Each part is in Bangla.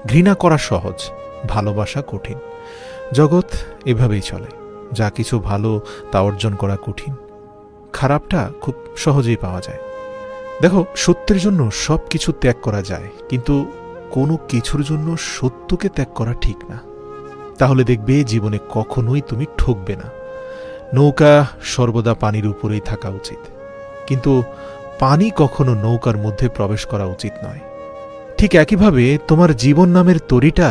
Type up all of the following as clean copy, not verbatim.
ঘৃণা করা সহজ, ভালোবাসা কঠিন। জগৎ এভাবেই চলে, যা কিছু ভালো তা অর্জন করা কঠিন, খারাপটা খুব সহজেই পাওয়া যায়। দেখো, সত্যের জন্য সব কিছু ত্যাগ করা যায়, কিন্তু কোনো কিছুর জন্য সত্যকে ত্যাগ করা ঠিক না। তাহলে দেখবে জীবনে কখনোই তুমি ঠকবে না। নৌকা সর্বদা পানির উপরেই থাকা উচিত, কিন্তু পানি কখনো নৌকার মধ্যে প্রবেশ করা উচিত নয়। ঠিক একইভাবে তোমার জীবন নামের তরিটা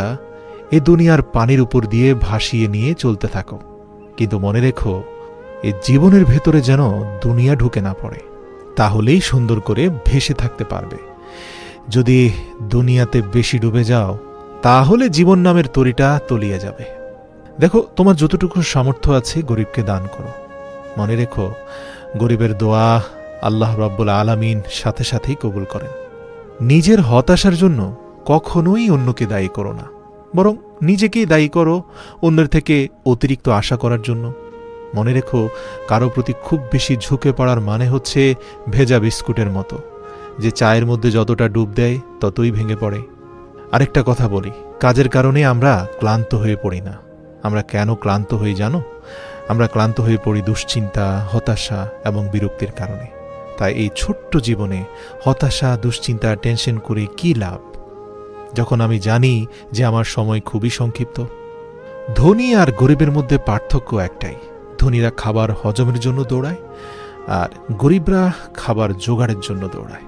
এ দুনিয়ার পানির উপর দিয়ে ভাসিয়ে নিয়ে চলতে থাকো, কিন্তু মনে রেখো, এ জীবনের ভেতরে যেন দুনিয়া ঢুকে না পড়ে, তাহলেই সুন্দর করে ভেসে থাকতে পারবে। যদি দুনিয়াতে বেশি ডুবে যাও, তাহলে জীবন নামের তরিটা তলিয়ে যাবে। দেখো, তোমার যতটুকু সামর্থ্য আছে গরিবকে দান করো। মনে রেখো, গরিবের দোয়া আল্লাহ রাব্বুল আলামিন সাথে সাথেই কবুল করেন। নিজের হতাশার জন্য কখনোই অন্যকে দায়ী করো না, বরং নিজেকেই দায়ী করো অন্যের থেকে অতিরিক্ত আশা করার জন্য। মনে রেখো, কারো প্রতি খুব বেশি ঝুঁকে পড়ার মানে হচ্ছে ভেজা বিস্কুটের মতো, যে চায়ের মধ্যে যতটা ডুব দেয় ততই ভেঙে পড়ে। আরেকটা কথা বলি, কাজের কারণে আমরা ক্লান্ত হয়ে পড়ি না। আমরা কেন ক্লান্ত হই জানো? আমরা ক্লান্ত হয়ে পড়ি দুশ্চিন্তা, হতাশা এবং বিরক্তির কারণে। তাই এই ছোট্ট জীবনে হতাশা, দুশ্চিন্তা, টেনশন করে কি লাভ, যখন আমি জানি যে আমার সময় খুবই সংক্ষিপ্ত। ধনী আর গরিবের মধ্যে পার্থক্য একটাই, ধনীরা খাবার হজমের জন্য দৌড়ায়, আর গরিবরা খাবার জোগাড়ের জন্য দৌড়ায়।